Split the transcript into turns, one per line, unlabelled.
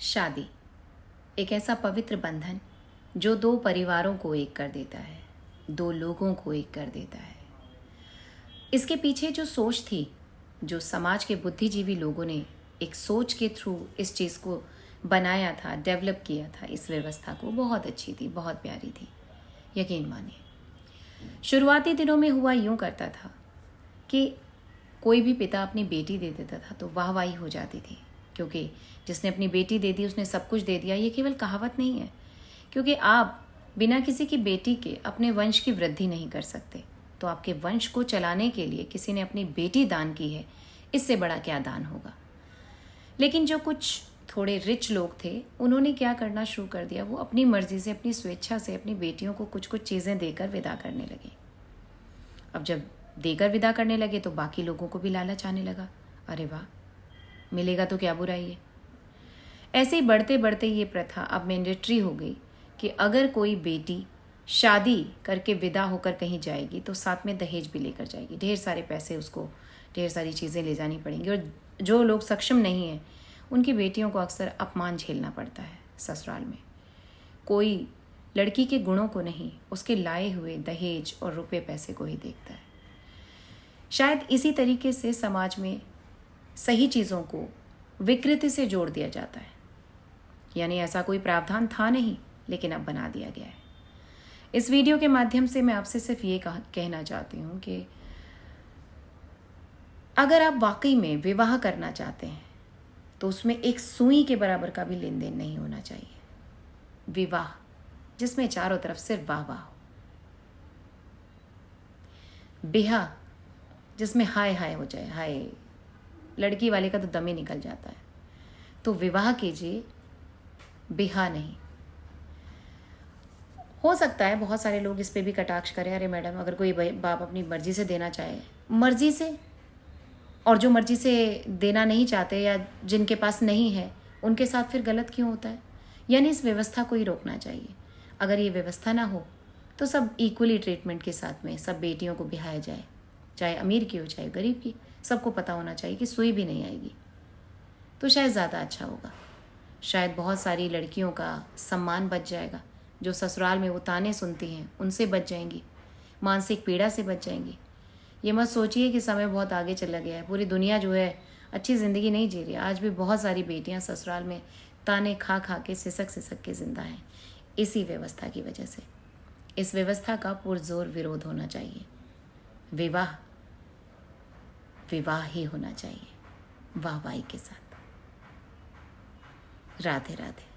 शादी एक ऐसा पवित्र बंधन जो दो परिवारों को एक कर देता है, दो लोगों को एक कर देता है। इसके पीछे जो सोच थी, जो समाज के बुद्धिजीवी लोगों ने एक सोच के थ्रू इस चीज़ को बनाया था, डेवलप किया था, इस व्यवस्था को, बहुत अच्छी थी, बहुत प्यारी थी। यकीन मानिए, शुरुआती दिनों में हुआ यूं करता था कि कोई भी पिता अपनी बेटी दे देता था तो वाहवाही हो जाती थी, क्योंकि जिसने अपनी बेटी दे दी उसने सब कुछ दे दिया। ये केवल कहावत नहीं है, क्योंकि आप बिना किसी की बेटी के अपने वंश की वृद्धि नहीं कर सकते। तो आपके वंश को चलाने के लिए किसी ने अपनी बेटी दान की है, इससे बड़ा क्या दान होगा। लेकिन जो कुछ थोड़े रिच लोग थे, उन्होंने क्या करना शुरू कर दिया, वो अपनी मर्जी से, अपनी स्वेच्छा से अपनी बेटियों को कुछ कुछ चीज़ें देकर विदा करने लगे। अब जब देकर विदा करने लगे तो बाकी लोगों को भी लालच आने लगा, अरे वाह, मिलेगा तो क्या बुराई है। ऐसे ही बढ़ते बढ़ते ये प्रथा अब मैंडेटरी हो गई कि अगर कोई बेटी शादी करके विदा होकर कहीं जाएगी तो साथ में दहेज भी लेकर जाएगी। ढेर सारे पैसे, उसको ढेर सारी चीज़ें ले जानी पड़ेंगी। और जो लोग सक्षम नहीं हैं, उनकी बेटियों को अक्सर अपमान झेलना पड़ता है ससुराल में। कोई लड़की के गुणों को नहीं, उसके लाए हुए दहेज और रुपए पैसे को ही देखता है। शायद इसी तरीके से समाज में सही चीज़ों को विकृति से जोड़ दिया जाता है। यानी ऐसा कोई प्रावधान था नहीं, लेकिन अब बना दिया गया है। इस वीडियो के माध्यम से मैं आपसे सिर्फ ये कहना चाहती हूँ कि अगर आप वाकई में विवाह करना चाहते हैं तो उसमें एक सुई के बराबर का भी लेन देन नहीं होना चाहिए। विवाह जिसमें चारों तरफ सिर्फ वाह वाह हो, बिहा जिसमें हाय हाय हो जाए, हाय, लड़की वाले का तो दम ही निकल जाता है। तो विवाह कीजिए, बिहा नहीं। हो सकता है बहुत सारे लोग इस पे भी कटाक्ष करें, अरे मैडम, अगर कोई बाप अपनी मर्जी से देना चाहे, मर्जी से, और जो मर्जी से देना नहीं चाहते या जिनके पास नहीं है, उनके साथ फिर गलत क्यों होता है। यानी इस व्यवस्था को ही रोकना चाहिए। अगर ये व्यवस्था ना हो तो सब इक्वली ट्रीटमेंट के साथ में सब बेटियों को बिहाया जाए, चाहे अमीर की हो चाहे गरीब की। सबको पता होना चाहिए कि सुई भी नहीं आएगी, तो शायद ज़्यादा अच्छा होगा। शायद बहुत सारी लड़कियों का सम्मान बच जाएगा, जो ससुराल में वो ताने सुनती हैं उनसे बच जाएंगी, मानसिक पीड़ा से बच जाएंगी। ये मत सोचिए कि समय बहुत आगे चला गया है, पूरी दुनिया जो है अच्छी ज़िंदगी नहीं जी रही। आज भी बहुत सारी बेटियां ससुराल में ताने खा खा के सिसक के जिंदा हैं, इसी व्यवस्था की वजह से। इस व्यवस्था का पुरजोर विरोध होना चाहिए। विवाह विवाह ही होना चाहिए, वाहवाही के साथ। राधे राधे।